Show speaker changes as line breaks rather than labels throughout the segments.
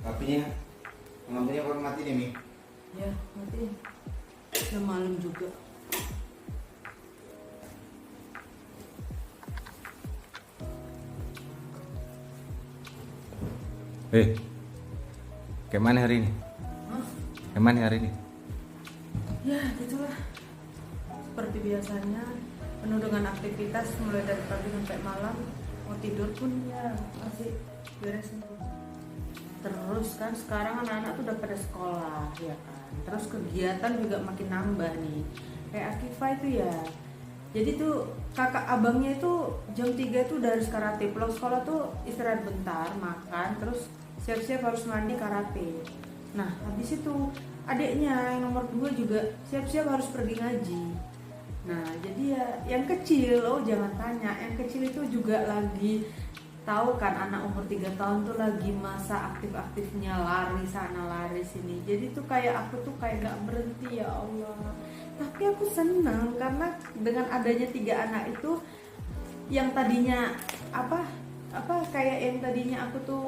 Apinya, lampunya baru mati nih, Mi.
Ya, mati. Udah malam juga.
Kemana hari ini?
Hah?
Kemana hari ini?
Ya, gitulah. Seperti biasanya, penuh dengan aktivitas mulai dari pagi sampai malam. Mau tidur pun ya masih beresin. Terus kan sekarang anak-anak tuh udah pada sekolah, ya kan. Terus kegiatan juga makin nambah nih. Kayak Akifah itu ya. Jadi tuh kakak abangnya itu jam 3 tuh udah harus karate. Pulang sekolah tuh istirahat bentar, makan, terus siap-siap harus mandi karate. Nah, habis itu adiknya yang nomor 2 juga siap-siap harus pergi ngaji. Nah, jadi ya yang kecil, oh jangan tanya, yang kecil itu juga lagi tahu kan anak umur 3 tahun tuh lagi masa aktif-aktifnya lari sana lari sini. Jadi tuh kayak aku tuh kayak gak berhenti ya Allah. Tapi aku senang karena dengan adanya 3 anak itu yang tadinya apa kayak yang tadinya aku tuh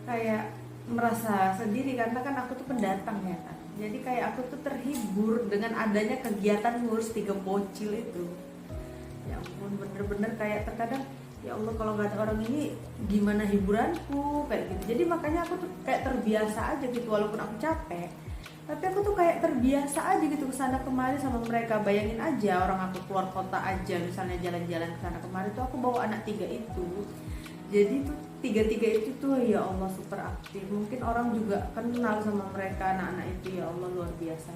kayak merasa sendiri karena kan aku tuh pendatang ya kan. Jadi kayak aku tuh terhibur dengan adanya kegiatan ngurus 3 bocil itu. Ya ampun, bener-bener kayak terkadang ya Allah kalau nggak ada orang ini gimana hiburanku kayak gitu. Jadi makanya aku tuh kayak terbiasa aja gitu walaupun aku capek. Tapi aku tuh kayak terbiasa aja gitu kesana kemari sama mereka. Bayangin aja orang aku keluar kota aja misalnya jalan-jalan kesana kemari tuh aku bawa anak 3 itu. Jadi tuh 3 itu tuh ya Allah super aktif. Mungkin orang juga kenal sama mereka anak-anak itu ya Allah luar biasa.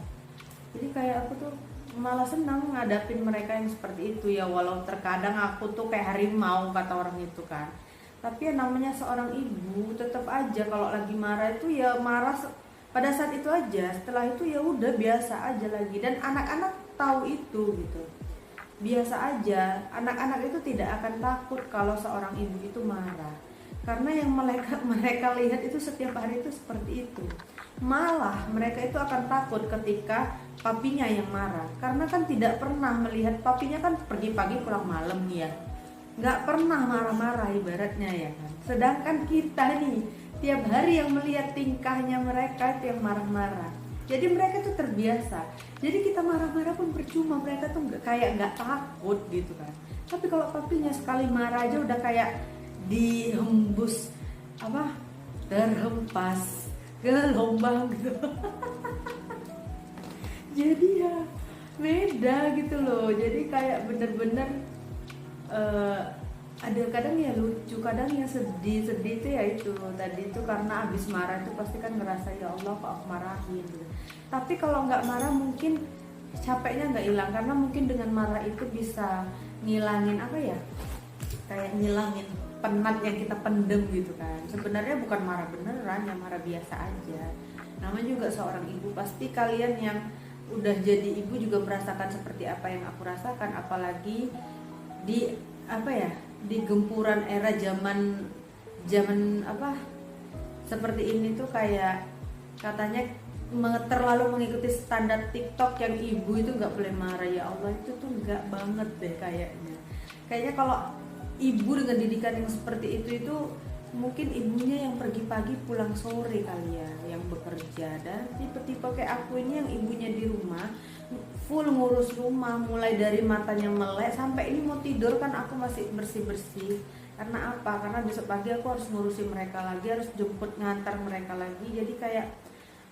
Jadi kayak aku tuh malah senang ngadapin mereka yang seperti itu ya, walau terkadang aku tuh kayak harimau kata orang itu kan. Tapi ya namanya seorang ibu tetap aja kalau lagi marah itu ya marah pada saat itu aja. Setelah itu ya udah biasa aja lagi dan anak-anak tahu itu gitu. Biasa aja, anak-anak itu tidak akan takut kalau seorang ibu itu marah. Karena yang mereka lihat itu setiap hari itu seperti itu. Malah mereka itu akan takut ketika papinya yang marah. Karena kan tidak pernah melihat papinya kan pergi pagi pulang malam ya. Nggak pernah marah-marah ibaratnya ya kan. Sedangkan kita nih tiap hari yang melihat tingkahnya mereka itu yang marah-marah. Jadi mereka tuh terbiasa. Jadi kita marah-marah pun percuma, mereka tuh nggak takut gitu kan. Tapi kalau papinya sekali marah aja udah kayak dihembus terhempas gelombang gitu. Jadi ya beda gitu loh. Jadi kayak bener-bener ada kadang ya lucu, kadang ya sedih itu ya itu tadi itu karena abis marah itu pasti kan ngerasa ya Allah kok aku marahin gitu. Tapi kalau nggak marah mungkin capeknya nggak hilang karena mungkin dengan marah itu bisa ngilangin kayak ngilangin penat yang kita pendem gitu kan. Sebenarnya bukan marah beneran, ya marah biasa aja. Namanya juga seorang ibu, pasti kalian yang udah jadi ibu juga merasakan seperti apa yang aku rasakan, apalagi di di gempuran era zaman seperti ini tuh kayak katanya terlalu mengikuti standar TikTok yang ibu itu nggak boleh marah. Ya Allah, itu tuh nggak banget deh kayaknya kalau ibu dengan didikan yang seperti itu mungkin ibunya yang pergi pagi pulang sore kali ya, yang bekerja. Dan tipe-tipe kayak aku ini yang ibunya di rumah full ngurus rumah, mulai dari matanya melek sampai ini mau tidur kan aku masih bersih-bersih. Karena apa? Karena besok pagi aku harus ngurusin mereka lagi, harus jemput ngantar mereka lagi. Jadi kayak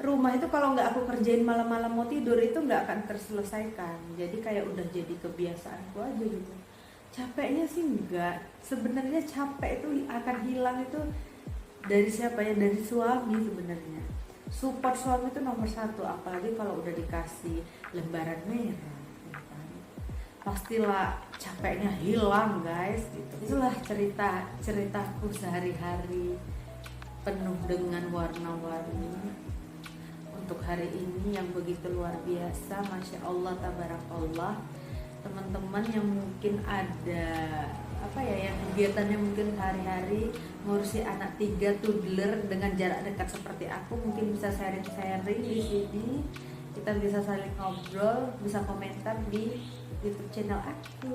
rumah itu kalau nggak aku kerjain malam-malam mau tidur itu nggak akan terselesaikan. Jadi kayak udah jadi kebiasaanku aja gitu. Capeknya sih enggak. Sebenarnya capek itu akan hilang itu dari siapa ya? Dari suami sebenarnya. Support suami itu nomor 1, apalagi kalau udah dikasih lembaran merah ya kan? Pastilah capeknya hilang guys gitu. Itulah ceritaku sehari-hari penuh dengan warna-warni untuk hari ini yang begitu luar biasa. Masya Allah, tabarakallah. Teman-teman yang mungkin ada yang kegiatannya mungkin hari-hari ngurusi anak 3 toddler dengan jarak dekat seperti aku, mungkin bisa sharing-sharing di sini. Kita bisa saling ngobrol, bisa komentar di YouTube channel aku.